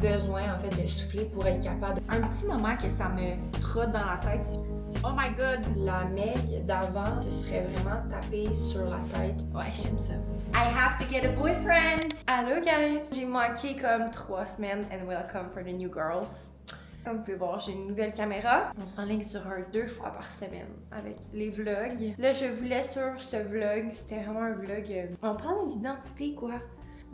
besoin en fait de souffler pour être capable. Un petit moment que ça me trotte dans la tête. Oh my god, la Meg d'avant se serait vraiment tapée sur la tête. Ouais, j'aime ça. I have to get a boyfriend! Allô guys! J'ai manqué comme 3 semaines and welcome for the new girls. Comme vous pouvez voir, j'ai une nouvelle caméra. On s'enligne sur un 2 fois par semaine avec les vlogs. Là, je voulais sur ce vlog, c'était vraiment un vlog. On parle d'identité quoi.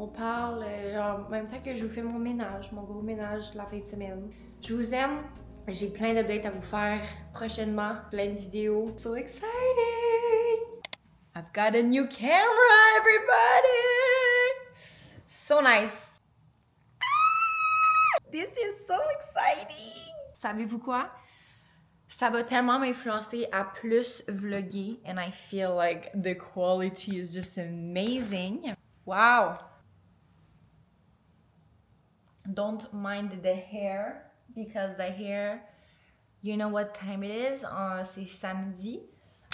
On parle genre, en même temps que je vous fais mon ménage, mon gros ménage la fin de semaine. Je vous aime. J'ai plein d'updates à vous faire prochainement, plein de vidéos. So exciting! I've got a new camera, everybody! So nice! This is so exciting! Savez-vous quoi? Ça va tellement m'influencer à plus vlogger and I feel like the quality is just amazing. Wow! Don't mind the hair because the hair, you know what time it is? C'est samedi.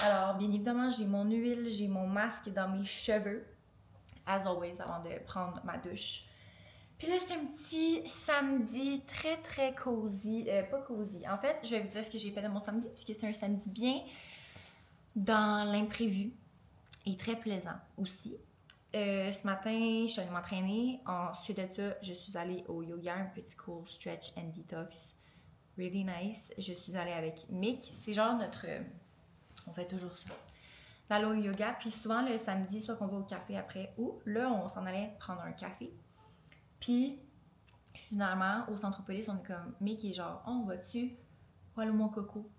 Alors, bien évidemment, j'ai mon huile, j'ai mon masque dans mes cheveux, as always, avant de prendre ma douche. Puis là, c'est un petit samedi très très cozy. Pas cozy. En fait, je vais vous dire ce que j'ai fait de mon samedi, puisque c'est un samedi bien dans l'imprévu et très plaisant aussi. Ce matin, je suis allée m'entraîner. Ensuite de ça, je suis allée au yoga, un petit cours stretch and detox. Really nice. Je suis allée avec Mick. C'est genre notre... on fait toujours ça. D'aller au yoga. Puis souvent, le samedi, soit qu'on va au café après, ou là, on s'en allait prendre un café. Puis, finalement, au Centropolis, on est comme, Mick est genre, oh, on va-tu? Voilà mon coco.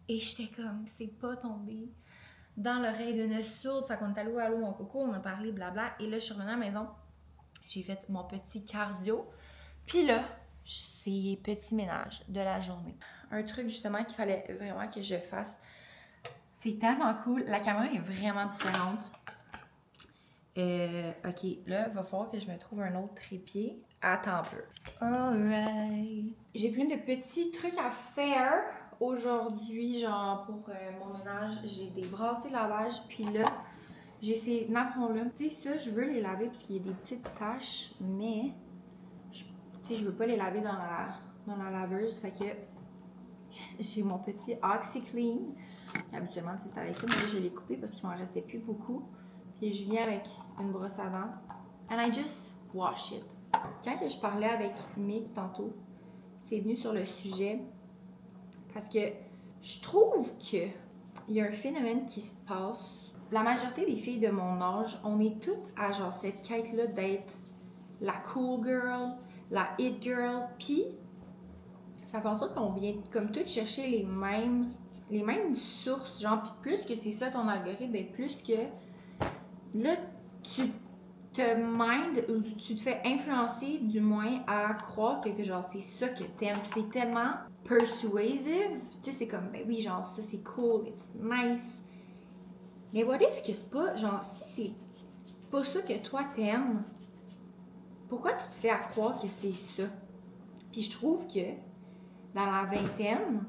Et j'étais comme, c'est pas tombé dans l'oreille d'une sourde. Fait qu'on est allé au Allô mon coco, on a parlé blabla. Et là, je suis revenue à la maison. J'ai fait mon petit cardio. Puis là, c'est petit ménage de la journée. Un truc justement qu'il fallait vraiment que je fasse. C'est tellement cool. La caméra est vraiment différente. Ok, là, il va falloir que je me trouve un autre trépied. Attends un peu. Alright. J'ai plein de petits trucs à faire aujourd'hui, genre pour mon ménage. J'ai des brassées lavage, puis là, j'ai ces napperons-là. Tu sais, ça, je veux les laver parce qu'il y a des petites taches, mais tu sais, je veux pas les laver dans la laveuse. Fait que j'ai mon petit OxiClean. Habituellement, tu sais, c'est avec ça, mais là, je l'ai coupé parce qu'il m'en restait plus beaucoup. Puis je viens avec une brosse à dents. And I just wash it. Quand que je parlais avec Mick tantôt, c'est venu sur le sujet parce que je trouve qu'il y a un phénomène qui se passe. La majorité des filles de mon âge, on est toutes à genre cette quête-là d'être la cool girl, la it girl, puis ça fait en sorte qu'on vient comme toutes chercher les mêmes sources, genre, puis plus que c'est ça ton algorithme, ben plus que là, tu te mind ou tu te fais influencer du moins à croire que genre c'est ça que t'aimes. C'est tellement persuasive, tu sais, c'est comme, ben oui, genre ça c'est cool, it's nice. Mais what if que c'est pas, genre si c'est pas ça que toi t'aimes, pourquoi tu te fais à croire que c'est ça? Puis je trouve que dans la vingtaine,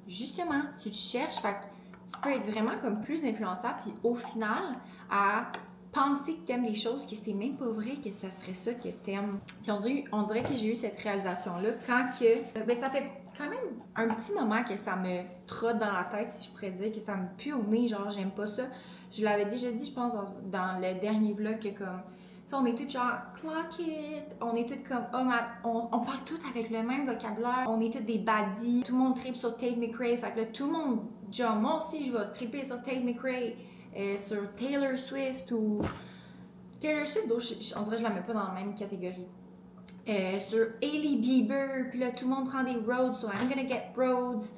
justement, tu te cherches, fait que tu peux être vraiment comme plus influençable, puis au final, à penser que t'aimes des choses, que c'est même pas vrai que ça serait ça que t'aimes. Puis on dirait que j'ai eu cette réalisation-là quand que... ben ça fait quand même un petit moment que ça me trotte dans la tête, si je pourrais dire, que ça me pue au nez, genre j'aime pas ça. Je l'avais déjà dit, je pense, dans le dernier vlog, que comme... Tu sais, on est toutes genre clock it, on est toutes comme on parle toutes avec le même vocabulaire, on est toutes des baddies, tout le monde tripe sur Tate McRae, fait que là tout le monde, genre moi aussi je vais triper sur Tate McRae, sur Taylor Swift ou Taylor Swift, on dirait que je la mets pas dans la même catégorie. Sur Hailey Bieber, puis là tout le monde prend des roads, so I'm gonna get roads.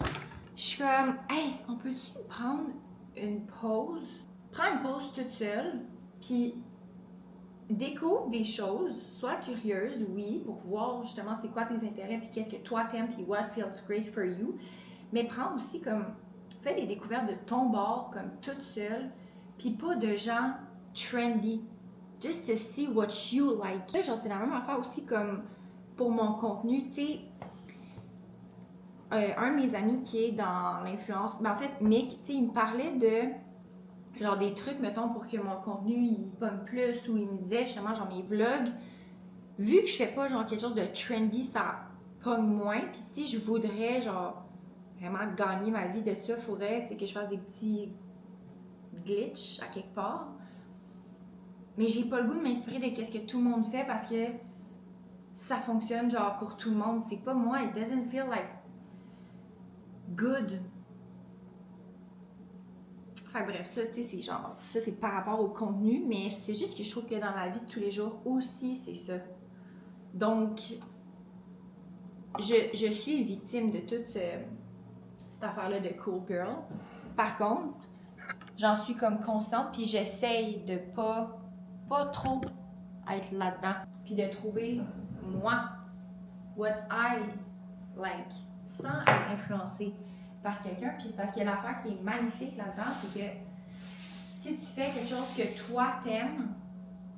Je suis comme, hey, on peut-tu prendre une pause? Prends une pause toute seule, puis découvre des choses, sois curieuse, oui, pour voir justement c'est quoi tes intérêts, puis qu'est-ce que toi t'aimes, puis what feels great for you. Mais prends aussi comme, fais des découvertes de ton bord, comme toute seule, puis pas de gens trendy. Just to see what you like. Là, genre, c'est la même affaire aussi comme pour mon contenu, tu sais. Un de mes amis qui est dans l'influence, ben en fait, Mick, tu sais, il me parlait de genre des trucs, mettons, pour que mon contenu il pogne plus, ou il me disait justement, genre mes vlogs, vu que je fais pas genre quelque chose de trendy, ça pogne moins. Puis si je voudrais genre vraiment gagner ma vie de ça, il faudrait que je fasse des petits glitches à quelque part. Mais j'ai pas le goût de m'inspirer de ce que tout le monde fait parce que ça fonctionne genre pour tout le monde. C'est pas moi, it doesn't feel like good. Enfin bref, ça, tu sais, c'est genre, ça c'est par rapport au contenu, mais c'est juste que je trouve que dans la vie de tous les jours aussi, c'est ça. Donc, je suis victime de toute cette affaire-là de cool girl. Par contre, j'en suis comme consciente, puis j'essaye de pas trop être là-dedans, puis de trouver moi, what I like, sans être influencée par quelqu'un. Puis c'est parce que l'affaire qui est magnifique là-dedans, c'est que si tu fais quelque chose que toi t'aimes,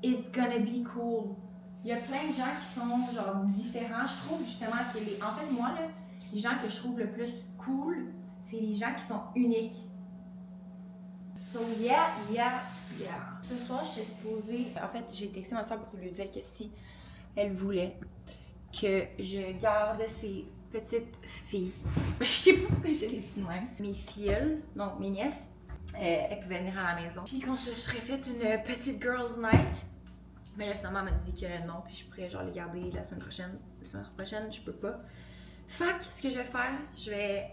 it's gonna be cool. Il y a plein de gens qui sont genre différents. Je trouve justement que en fait moi là, les gens que je trouve le plus cool, c'est les gens qui sont uniques. So yeah. Ce soir, j'étais supposée... En fait, j'ai texté ma soeur pour lui dire que si elle voulait que je garde ses petites filles, je sais pas pourquoi je l'ai dit de même, mes filles, donc mes nièces, elles pouvaient venir à la maison. Puis qu'on se serait fait une petite girls night. Mais là, finalement, elle m'a dit que non, puis je pourrais genre les garder la semaine prochaine. La semaine prochaine, je peux pas. Fait que, ce que je vais faire, je vais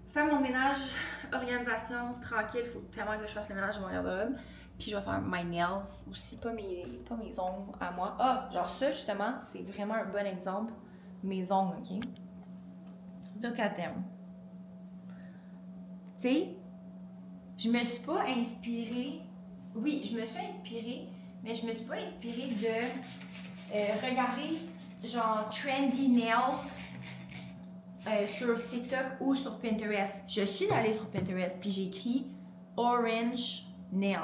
faire mon ménage, organisation, tranquille. Faut tellement que je fasse le ménage de mon garde-robe. Puis je vais faire my nails aussi, pas mes ongles à moi. Ah, genre ça, justement, c'est vraiment un bon exemple. Mes ongles, OK? Look at them. Tu sais, je me suis pas inspirée... Oui, je me suis inspirée, mais je me suis pas inspirée de regarder genre trendy nails sur TikTok ou sur Pinterest. Je suis allée sur Pinterest puis j'ai écrit orange nails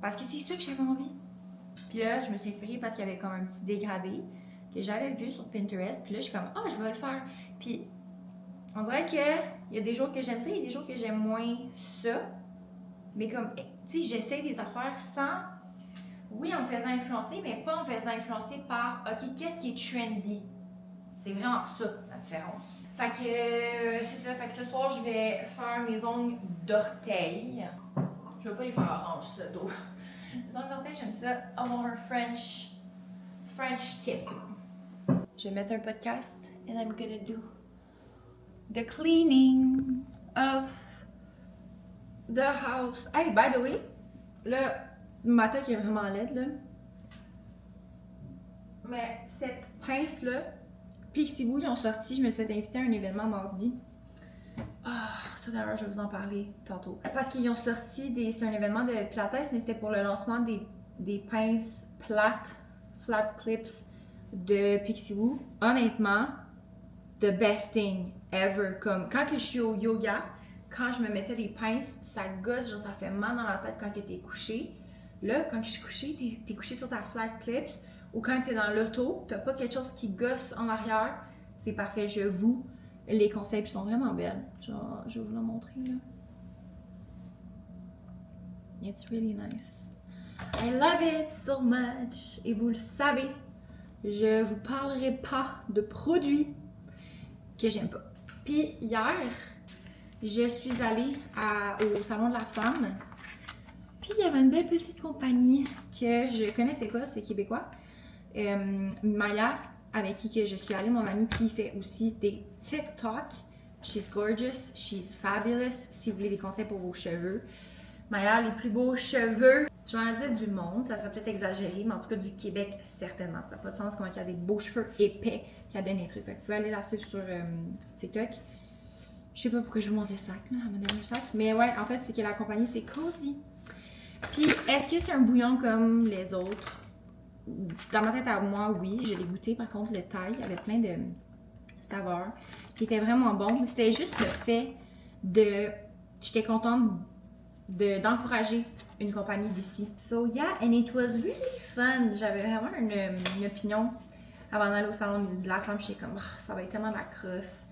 parce que c'est ça que j'avais envie. Puis là, je me suis inspirée parce qu'il y avait comme un petit dégradé que j'avais vu sur Pinterest. Puis là, je suis comme, je vais le faire. Puis on dirait qu'il y a des jours que j'aime ça, il y a des jours que j'aime moins ça. Mais comme, tu sais, j'essaie des affaires sans... Oui, en me faisant influencer, mais pas en me faisant influencer par, OK, qu'est-ce qui est trendy? C'est vraiment ça, la différence. Fait que, c'est ça. Fait que ce soir, je vais faire mes ongles d'orteil. Je vais pas les faire orange, ça, d'eau. Les ongles d'orteil, j'aime ça. Avoir un French tip. Je vais mettre un podcast and I'm gonna do the cleaning of the house. Hey, by the way, là, ma tête est vraiment laide, là. Mais cette pince-là, Pixiwoo, ils ont sorti, je me suis fait inviter à un événement mardi. Ça d'ailleurs, je vais vous en parler tantôt. Parce qu'ils ont sorti c'est un événement de Pilates, mais c'était pour le lancement des pinces plates, flat clips de Pixiwoo. Honnêtement, the best thing ever. Comme quand que je suis au yoga, quand je me mettais des pinces, ça gosse, genre ça fait mal dans la tête quand que t'es couché. Là, quand je suis couchée, t'es couché sur ta flat clips, ou quand t'es dans l'auto, t'as pas quelque chose qui gosse en arrière, c'est parfait, je vous. Les conseils sont vraiment belles. Genre, je vais vous la montrer là. It's really nice. I love it so much. Et vous le savez, je vous parlerai pas de produits que j'aime pas. Puis hier, je suis allée au Salon de la Femme. Puis il y avait une belle petite compagnie que je connaissais pas, c'était québécois. Maya, avec qui que je suis allée, mon amie qui fait aussi des TikTok. She's gorgeous, she's fabulous. Si vous voulez des conseils pour vos cheveux. Maya a les plus beaux cheveux, je vais en dire du monde, ça serait peut-être exagéré, mais en tout cas du Québec, certainement. Ça n'a pas de sens comment il y a des beaux cheveux épais qui a donné des trucs. Fait que vous pouvez aller la suivre sur TikTok. Je sais pas pourquoi je vous montre le sac, là, elle m'a donné un sac. Mais ouais, en fait, c'est que la compagnie, c'est Cozy. Puis, est-ce que c'est un bouillon comme les autres? Dans ma tête à moi, oui. Je l'ai goûté, par contre, le Thai, il y avait plein de saveurs. Qui était vraiment bon. C'était juste le fait de... J'étais contente d'encourager une compagnie d'ici. So yeah, and it was really fun. J'avais vraiment une opinion avant d'aller au salon de la femme. J'étais comme, ça va être tellement la crosse.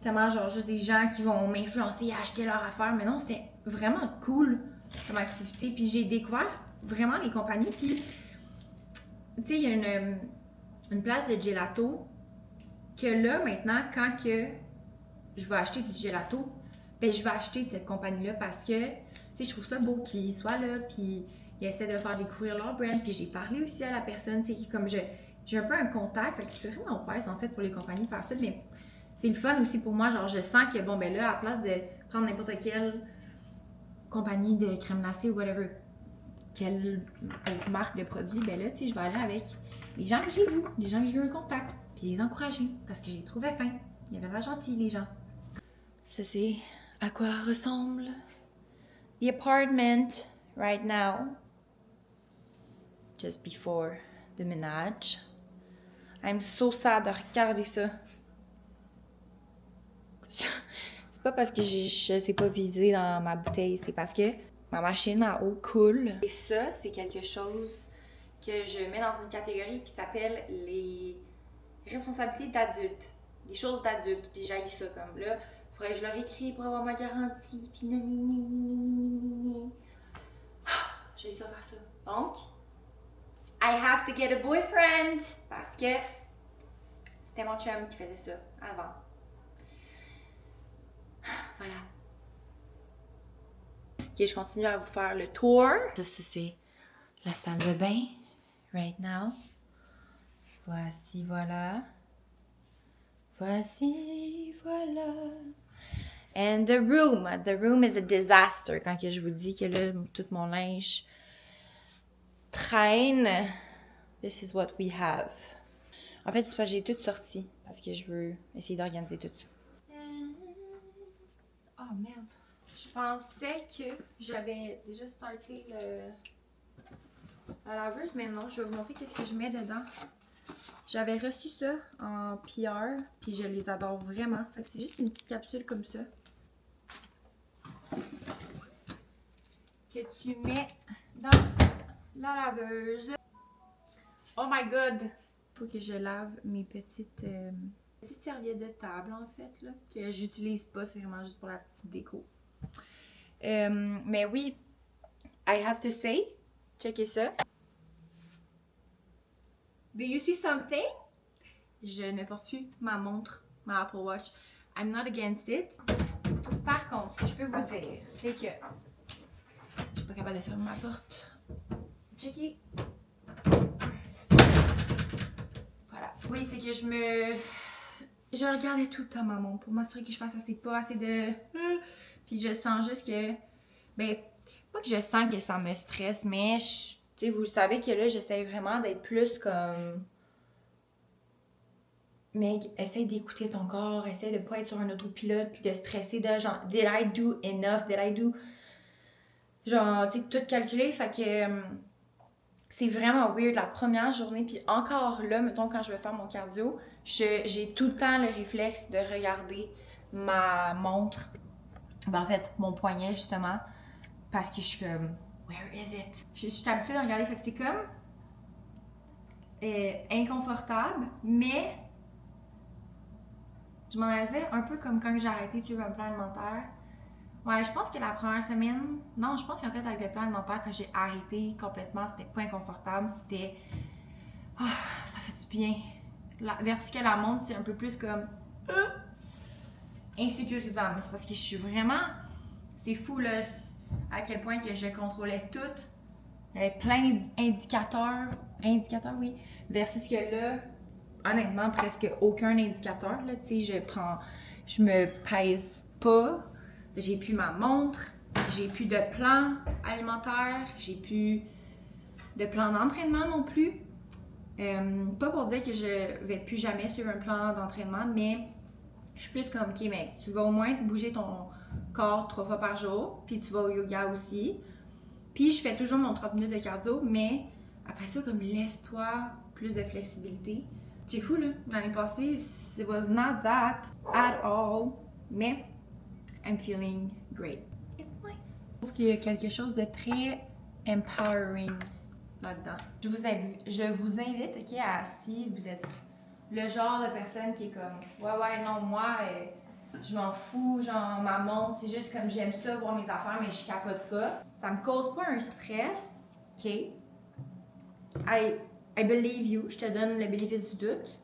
Tellement genre juste des gens qui vont m'influencer à acheter leur affaire. Mais non, c'était vraiment cool comme activité. Puis j'ai découvert vraiment les compagnies. Puis, tu sais, il y a une place de gelato que là, maintenant, quand que je vais acheter du gelato, ben je vais acheter de cette compagnie-là parce que, tu sais, je trouve ça beau qu'ils soient là, puis ils essaient de faire découvrir leur brand, puis j'ai parlé aussi à la personne, tu sais, comme j'ai un peu un contact, fait que c'est vraiment wise, en fait, pour les compagnies de faire ça, mais c'est le fun aussi pour moi, genre, je sens que, bon, ben là, à la place de prendre n'importe quelle compagnie de crème glacée ou whatever, quelle autre marque de produit, ben là, tu sais, je vais aller avec les gens que j'ai vus, les gens que j'ai eu un contact, puis les encourager, parce que j'ai trouvé fin. Ils avaient l'air gentils, les gens. Ça, c'est à quoi ressemble the apartment right now, just before the ménage. I'm so sad de regarder ça. C'est pas parce que je sais pas viser dans ma bouteille, c'est parce que ma machine en haut coule. Et ça, c'est quelque chose que je mets dans une catégorie qui s'appelle les responsabilités d'adultes. Des choses d'adultes. Puis j'haïs ça comme là. Faudrait que je leur écris pour avoir ma garantie. Puis nanini. J'ai ça faire ça. Donc, I have to get a boyfriend. Parce que c'était mon chum qui faisait ça avant. Voilà. Ok, je continue à vous faire le tour. Ça, c'est la salle de bain. Right now. Voici, voilà. Voici, voilà. And the room. The room is a disaster. Quand que je vous dis que là, tout mon linge traîne. This is what we have. En fait, c'est parce que j'ai tout sorti. Parce que je veux essayer d'organiser tout ça. Oh merde. Je pensais que j'avais déjà starté la laveuse, mais non, je vais vous montrer qu'est-ce que je mets dedans. J'avais reçu ça en PR, puis je les adore vraiment. Fait que c'est juste une petite capsule comme ça. Que tu mets dans la laveuse. Oh my god! Faut que je lave mes petites serviettes de table, en fait, là, que j'utilise pas, c'est vraiment juste pour la petite déco. Mais oui, I have to say, checkez ça. Do you see something? Je ne porte plus ma montre, ma Apple Watch. I'm not against it. Par contre, ce que je peux vous dire, c'est que je suis pas capable de fermer ma porte. Checkez. Voilà. Oui, c'est que je regardais tout le temps ma montre pour m'assurer que je fasse pas assez de... Puis je sens juste que... Ben, pas que je sens que ça me stresse, mais tu sais, vous le savez que là, j'essaie vraiment d'être plus comme... Mais essaye d'écouter ton corps, essaye de pas être sur un autopilote, puis de stresser de genre, did I do enough, did I do... Genre, tu sais, tout calculer, fait que... c'est vraiment weird la première journée, puis encore là, mettons, quand je vais faire mon cardio, j'ai tout le temps le réflexe de regarder ma montre, ben, en fait, mon poignet, justement, parce que je suis comme, where is it? Je suis habituée de regarder, fait que c'est comme inconfortable, mais je m'en allais dire un peu comme quand j'ai arrêté de suivre un plan alimentaire. Ouais, je pense que la première semaine, non, je pense qu'en fait, avec le plan alimentaire, quand j'ai arrêté complètement, c'était pas inconfortable, c'était, oh, ça fait du bien. Versus que la montre, c'est un peu plus comme, insécurisant, mais c'est parce que je suis vraiment, c'est fou là, à quel point que je contrôlais tout. Il y avait plein d'indicateurs, oui, versus que là, honnêtement, presque aucun indicateur, là, tu sais, je me pèse pas, j'ai plus ma montre, j'ai plus de plan alimentaire, j'ai plus de plan d'entraînement non plus. Pas pour dire que je vais plus jamais suivre un plan d'entraînement, mais je suis plus comme, ok, mec, tu vas au moins bouger ton corps 3 fois par jour, puis tu vas au yoga aussi. Puis je fais toujours mon 30 minutes de cardio, mais après ça, comme laisse-toi plus de flexibilité. C'est fou, là. L'année passée, it was not that at all, mais I'm feeling great. It's nice. Je trouve qu'il y a quelque chose de très empowering là-dedans. Je vous invite, ok, à si vous êtes le genre de personne qui est comme, ouais, non, moi, je m'en fous, genre, ma montre, c'est juste comme j'aime ça, voir mes affaires, mais je capote pas. Ça me cause pas un stress, ok? I believe you, je te donne le bénéfice du doute.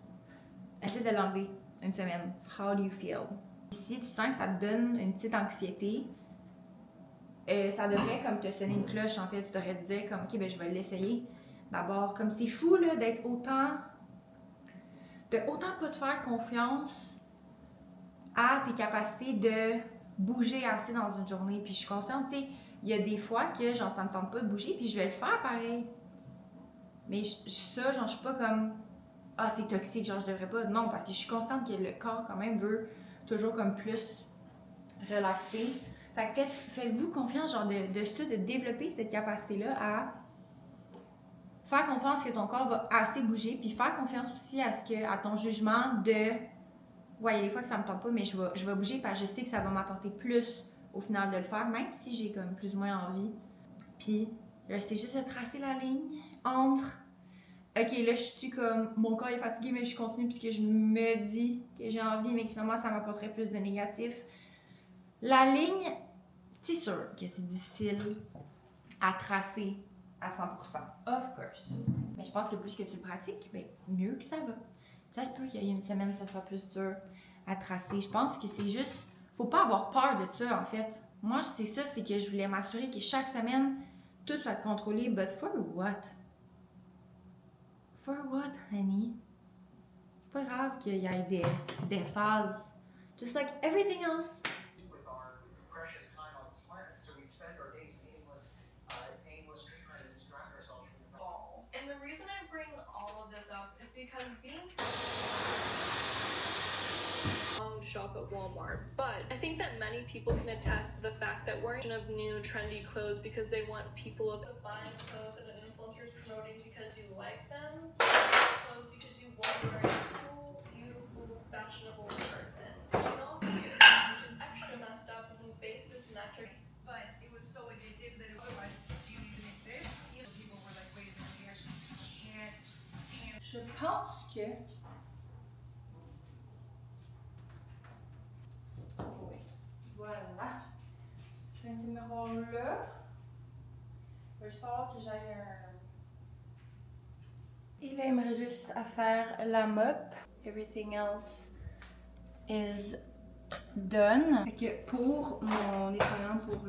Essaie de l'enlever une semaine. How do you feel? Si tu sens que ça te donne une petite anxiété, ça devrait comme te sonner une cloche en fait. Tu devrais te dire comme ok, ben je vais l'essayer. D'abord, comme c'est fou là d'être autant pas te faire confiance à tes capacités de bouger assez dans une journée. Puis je suis consciente, tu sais, il y a des fois que genre ça me tente pas de bouger, puis je vais le faire pareil. Mais ça, genre je suis pas comme ah c'est toxique, genre je devrais pas. Non, parce que je suis consciente que le corps quand même veut toujours comme plus relaxer. Fait que faites-vous confiance genre de ça, de développer cette capacité-là à faire confiance que ton corps va assez bouger, puis faire confiance aussi à ton jugement de ouais, il y a des fois que ça me tente pas, mais je vais bouger parce que je sais que ça va m'apporter plus au final de le faire, même si j'ai comme plus ou moins envie. Puis là, c'est juste de tracer la ligne entre ok, là je suis comme mon corps est fatigué, mais je continue puisque je me dis que j'ai envie, mais que finalement ça m'apporterait plus de négatif. La ligne, c'est sûr que c'est difficile à tracer à 100%, of course. Mais je pense que plus que tu le pratiques, bien, mieux que ça va. Ça se peut qu'il y ait une semaine, ça soit plus dur à tracer. Je pense que c'est juste, faut pas avoir peur de ça en fait. Moi, c'est ça, c'est que je voulais m'assurer que chaque semaine, tout soit contrôlé, but for what? For what, honey? C'est pas grave qu'il y ait des phases. Just like everything else. With our precious time on this planet, so we spend our days aimless, just trying to distract ourselves from the ball. And the reason I bring all of this up is because being shop at Walmart, but I think that many people can attest to the fact that wearing of new trendy clothes because they want people to buy clothes that an influencer is promoting because you like them, clothes because you want to wear a cool, beautiful, fashionable person. You know, which is extra messed up when you base this metric. But it was so addictive that otherwise, do you even exist? You know, people were like, wait a minute, we actually can't. Je pense que oui, voilà. Je fais un numéro là. Je vais juste savoir que j'ai un. Et là, il me reste juste à faire la mop. Everything else is done. Fait que pour mon nettoyant pour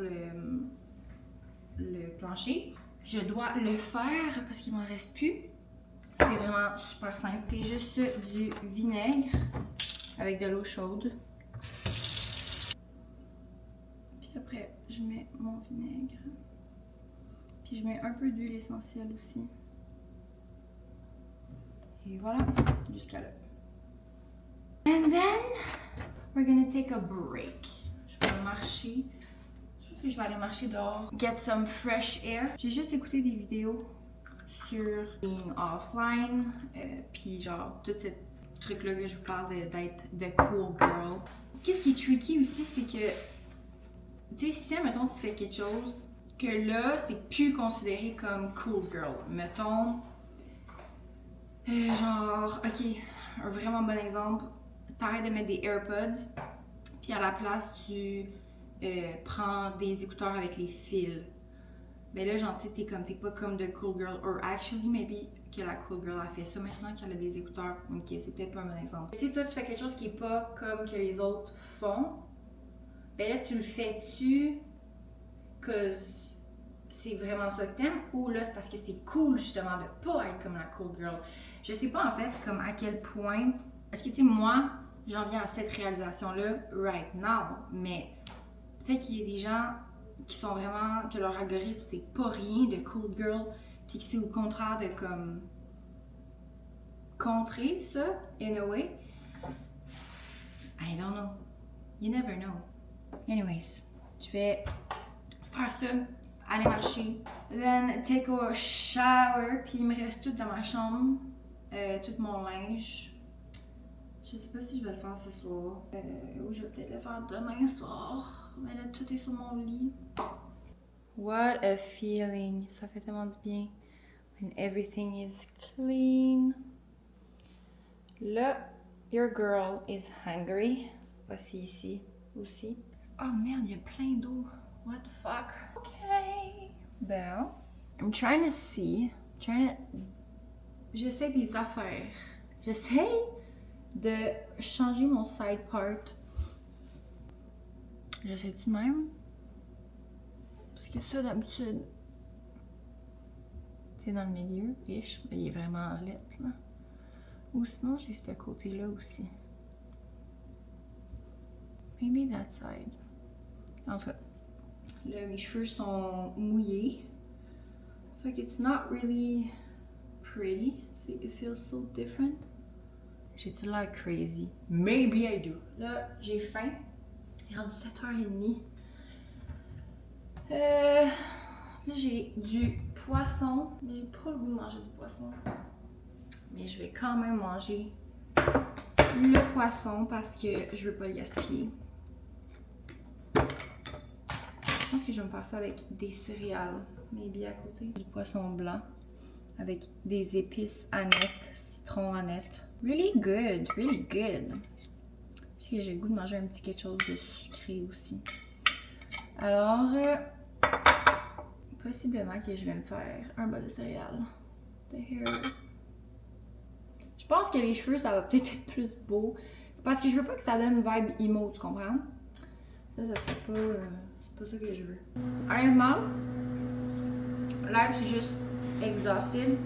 le plancher, je dois le faire parce qu'il m'en reste plus. C'est vraiment super simple. C'est juste du vinaigre avec de l'eau chaude. Puis après, je mets mon vinaigre. Puis je mets un peu d'huile essentielle aussi. Et voilà, jusqu'à là. And then, we're gonna take a break. Je vais marcher. Je pense que je vais aller marcher dehors. Get some fresh air. J'ai juste écouté des vidéos sur being offline. Puis genre, tout ce truc-là que je vous parle d'être the cool girl. Qu'est-ce qui est tricky aussi, c'est que, tu sais, si, mettons, tu fais quelque chose, que là, c'est plus considéré comme cool girl. Mettons, genre, ok, un vraiment bon exemple, t'arrêtes de mettre des AirPods, puis à la place, tu prends des écouteurs avec les fils. Ben là, genre, tu sais, t'es pas comme the cool girl, or actually, maybe que la cool girl a fait ça maintenant, qu'elle a des écouteurs. Ok, c'est peut-être pas un bon exemple. Tu sais, toi, tu fais quelque chose qui est pas comme que les autres font. Ben là, tu le fais-tu cause c'est vraiment ça que t'aimes, ou là, c'est parce que c'est cool, justement, de pas être comme la cool girl. Je sais pas, en fait, comme à quel point... Parce que, tu sais, moi, j'en viens à cette réalisation-là right now, mais peut-être qu'il y a des gens qui sont vraiment... que leur algorithme, c'est pas rien de cool girl, puis que c'est au contraire de, comme... contrer ça, in a way. I don't know. You never know. Anyways, je vais faire ça, aller marcher, then take a shower, puis il me reste tout dans ma chambre, tout mon linge. Je sais pas si je vais le faire ce soir, ou je vais peut-être le faire demain soir, mais là tout est sur mon lit. What a feeling, ça fait tellement du bien when everything is clean. Là, your girl is hungry. Voici ici aussi. Oh merde, il y a plein d'eau. What the fuck? Okay. Well, I'm trying to j'essaie des affaires. J'essaie de changer mon side part. J'essaie-tu même? Parce que ça, d'habitude, c'est dans le milieu, ish, mais il est vraiment laid, là. Ou sinon, j'ai ce côté-là aussi. Maybe that side. En tout cas, là, mes cheveux sont mouillés. Fait que it's not really pretty. See, it feels so different. J'ai-tu l'air crazy? Maybe I do. Là, j'ai faim. Il est rendu 7h30. Là, j'ai du poisson. Mais j'ai pas le goût de manger du poisson. Mais je vais quand même manger le poisson parce que je veux pas le gaspiller. Je pense que je vais me faire ça avec des céréales, maybe à côté. Du poisson blanc avec des épices Annette, citron Annette. Really good, really good. Parce que j'ai le goût de manger un petit quelque chose de sucré aussi. Alors, possiblement que je vais me faire un bol de céréales. The hair. Je pense que les cheveux, ça va peut-être être plus beau. C'est parce que je veux pas que ça donne une vibe emo, tu comprends? Ça serait pas... c'est pas ça que je veux. Honnêtement, là, je suis juste exhausted.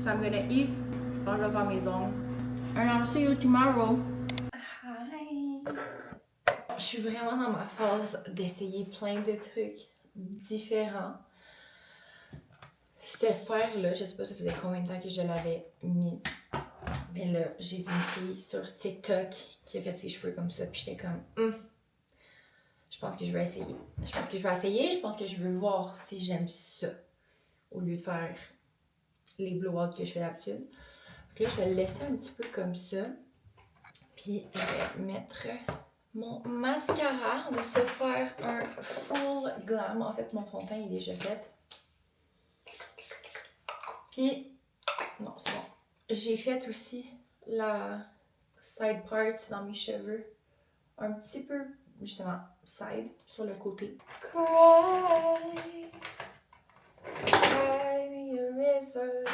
So I'm gonna eat. Je pense que je vais faire mes ongles. And I'll see you tomorrow. Hi! Je suis vraiment dans ma phase d'essayer plein de trucs différents. Ce fer-là, je sais pas ça faisait combien de temps que je l'avais mis. Mais là, j'ai vu une fille sur TikTok qui a fait ses cheveux comme ça. Puis j'étais comme, je pense que je vais essayer. Je pense que je veux voir si j'aime ça. Au lieu de faire les blow-outs que je fais d'habitude. Donc là, je vais le laisser un petit peu comme ça. Puis je vais mettre mon mascara. On va se faire un full glam. En fait, mon fond de teint est déjà fait. Puis, non, c'est bon. J'ai fait aussi la side part dans mes cheveux. Un petit peu, justement, side, sur le côté. Cry, cry me a river.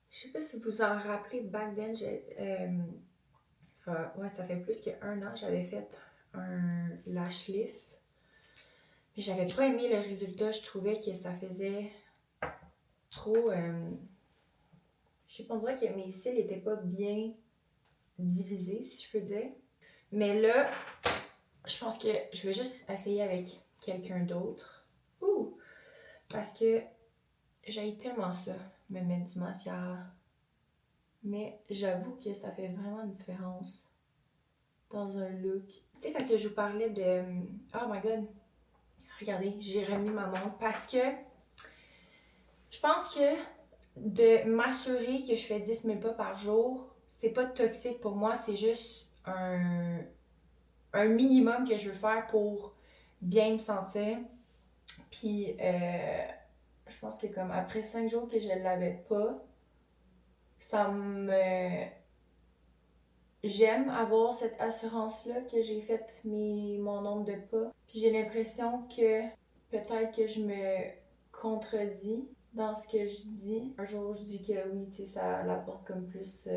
Je sais pas si vous en rappelez, back then, ça fait plus qu'1 an, j'avais fait un lash lift. Mais j'avais pas aimé le résultat. Je trouvais que ça faisait trop... je sais pas, on dirait que mes cils étaient pas bien divisés, si je peux dire. Mais là, je pense que je vais juste essayer avec quelqu'un d'autre. Ouh! Parce que j'aime tellement ça, me mettre du mascara. Mais j'avoue que ça fait vraiment une différence dans un look. Tu sais, quand que je vous parlais de... Oh my god! Regardez, j'ai remis ma montre parce que je pense que de m'assurer que je fais 10 000 pas par jour, c'est pas toxique pour moi, c'est juste un minimum que je veux faire pour bien me sentir. Puis, je pense que comme après 5 jours que je l'avais pas, ça me... J'aime avoir cette assurance-là que j'ai fait mon nombre de pas. Puis j'ai l'impression que peut-être que je me contredis dans ce que je dis. Un jour, je dis que oui, tu sais, ça apporte comme plus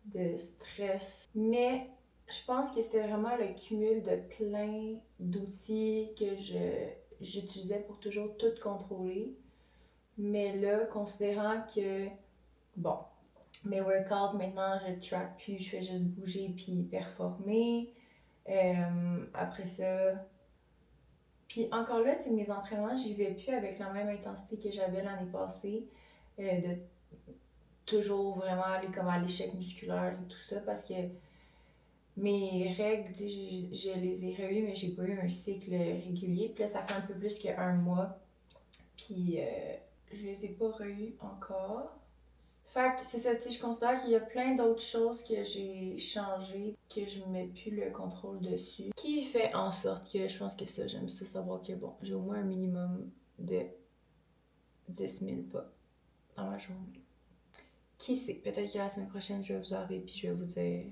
de stress. Mais je pense que c'était vraiment le cumul de plein d'outils que j'utilisais pour toujours tout contrôler. Mais là, considérant que, bon, mes workouts, maintenant, je track plus, je fais juste bouger puis performer. Après ça... Puis encore là, tu sais, mes entraînements, j'y vais plus avec la même intensité que j'avais l'année passée. De toujours vraiment aller comme à l'échec musculaire et tout ça, parce que mes règles, tu sais, je les ai revues, mais j'ai pas eu un cycle régulier. Puis là, ça fait un peu plus qu'1 mois. Puis je les ai pas revues encore. Fait que c'est ça, tu sais, je considère qu'il y a plein d'autres choses que j'ai changées, que je mets plus le contrôle dessus. Qui fait en sorte que je pense que ça, j'aime ça savoir que bon, j'ai au moins un minimum de 10 000 pas dans ma journée. Qui sait, peut-être que la semaine prochaine, je vais vous arriver puis je vais vous dire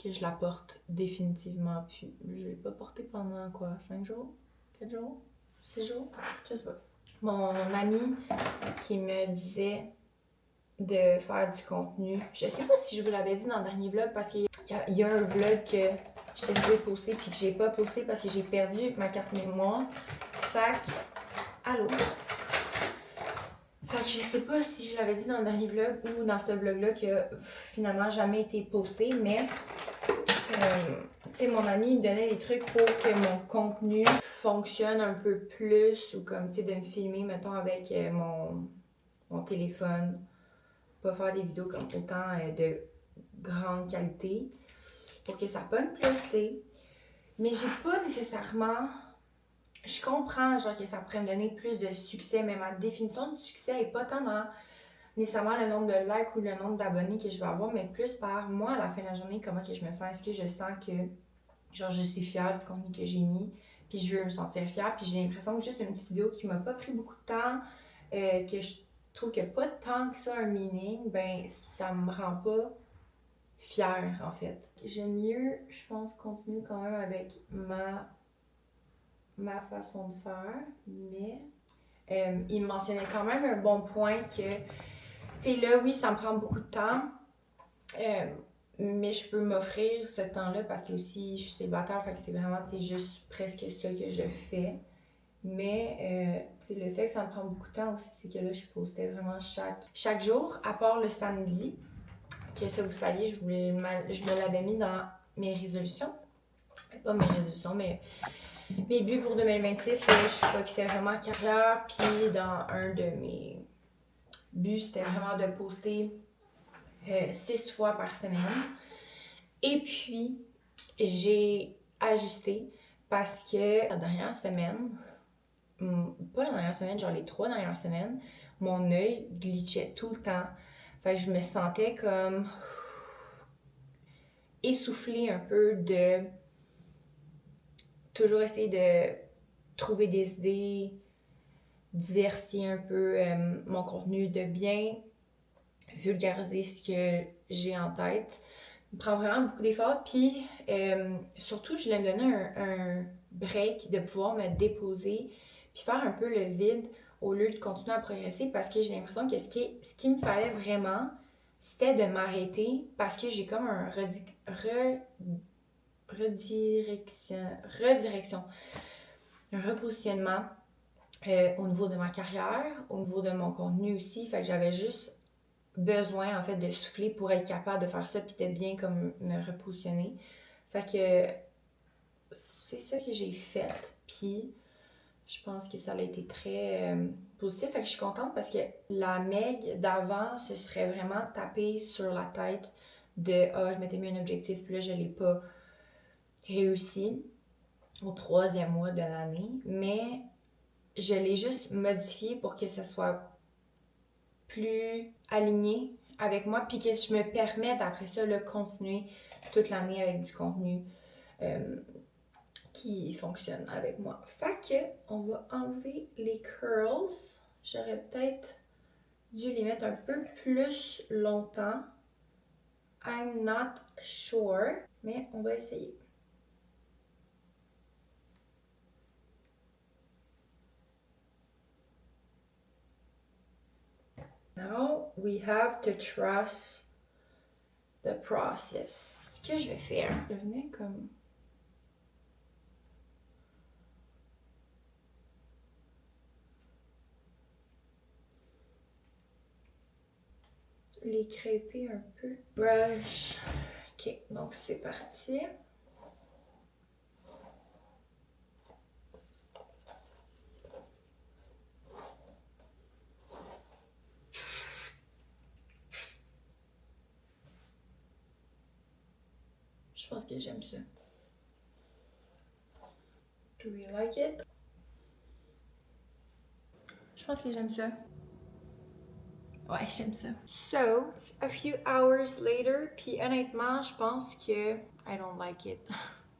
que je la porte définitivement plus. Je l'ai pas portée pendant quoi, 5 jours? 4 jours? 6 jours? Je sais pas. Mon ami qui me disait de faire du contenu. Je sais pas si je vous l'avais dit dans le dernier vlog parce qu'il y a un vlog que j'étais supposée poster puis que j'ai pas posté parce que j'ai perdu ma carte mémoire. Fait que, allô? Fait que je sais pas si je l'avais dit dans le dernier vlog ou dans ce vlog-là qui a finalement jamais été posté, mais tu sais, mon ami me donnait des trucs pour que mon contenu fonctionne un peu plus ou comme, tu sais, de me filmer, mettons, avec mon téléphone. Pas faire des vidéos comme autant de grande qualité pour que ça pogne plus, tu sais. Mais j'ai pas nécessairement... Je comprends, genre, que ça pourrait me donner plus de succès, mais ma définition du succès est pas tant dans nécessairement le nombre de likes ou le nombre d'abonnés que je vais avoir, mais plus par moi, à la fin de la journée, comment que je me sens. Est-ce que je sens que, genre, je suis fière du contenu que j'ai mis, puis je veux me sentir fière, puis j'ai l'impression que juste une petite vidéo qui m'a pas pris beaucoup de temps, que je trouve qu'il n'y a pas tant que ça un meaning, ben, ça me rend pas fière, en fait. J'aime mieux, je pense, continuer quand même avec ma façon de faire, mais il mentionnait quand même un bon point que, tu sais, là, oui, ça me prend beaucoup de temps, mais je peux m'offrir ce temps-là parce que aussi, je suis célibataire, fait que c'est vraiment, tu sais, juste presque ça que je fais. Mais, tu sais, le fait que ça me prend beaucoup de temps aussi, c'est que là, je postais vraiment chaque jour, à part le samedi, que ça, vous saviez, je me l'avais mis dans mes résolutions. Pas mes résolutions, mais mes buts pour 2026, que je focusais vraiment en carrière. Puis dans un de mes buts, c'était vraiment de poster 6 fois par semaine. Et puis, j'ai ajusté parce que la dernière semaine, pas la dernière semaine, genre les 3 dernières semaines, mon œil glitchait tout le temps. Fait que je me sentais comme essoufflée un peu de toujours essayer de trouver des idées, diversifier un peu mon contenu, de bien vulgariser ce que j'ai en tête. Il me prend vraiment beaucoup d'efforts. Puis surtout, je voulais me donner un break de pouvoir me déposer puis faire un peu le vide au lieu de continuer à progresser parce que j'ai l'impression que ce qui me fallait vraiment, c'était de m'arrêter parce que j'ai comme un redirection, un repositionnement au niveau de ma carrière, au niveau de mon contenu aussi. Fait que j'avais juste besoin en fait de souffler pour être capable de faire ça puis de bien comme me repositionner. Fait que c'est ça que j'ai fait. Puis je pense que ça a été très positif. Fait que je suis contente parce que la Meg d'avant se serait vraiment tapée sur la tête de je m'étais mis un objectif puis là je l'ai pas réussi au 3e mois de l'année, mais je l'ai juste modifié pour que ça soit plus aligné avec moi puis que je me permette après ça de continuer toute l'année avec du contenu qui fonctionne avec moi. Fait que on va enlever les curls. J'aurais peut-être dû les mettre un peu plus longtemps. I'm not sure, mais on va essayer. Now we have to trust the process. Ce que je vais faire, je venais comme les crêper un peu. Brush. Ok, donc c'est parti. Je pense que j'aime ça. Do you like it? Je pense que j'aime ça. Ouais, j'aime ça. So, a few hours later, puis honnêtement, je pense que I don't like it.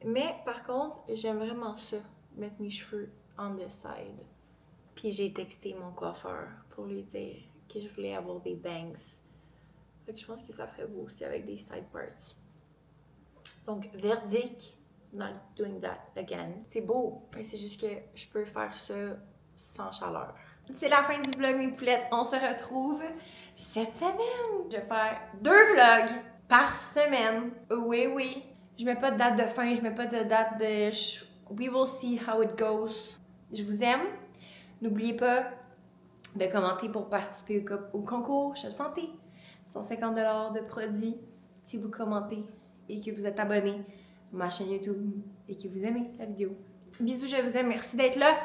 Mais par contre, j'aime vraiment ça, mettre mes cheveux on the side. Puis j'ai texté mon coiffeur pour lui dire que je voulais avoir des bangs. Fait que je pense que ça ferait beau aussi avec des side parts. Donc, verdict, not doing that again. C'est beau, mais c'est juste que je peux faire ça sans chaleur. C'est la fin du vlog, mes poulettes. On se retrouve cette semaine. Je vais faire 2 vlogs par semaine. Oui, oui. Je mets pas de date de fin, je mets pas de date de... We will see how it goes. Je vous aime. N'oubliez pas de commenter pour participer au concours Chef Santé. 150 $ de produits si vous commentez et que vous êtes abonné à ma chaîne YouTube et que vous aimez la vidéo. Bisous, je vous aime. Merci d'être là.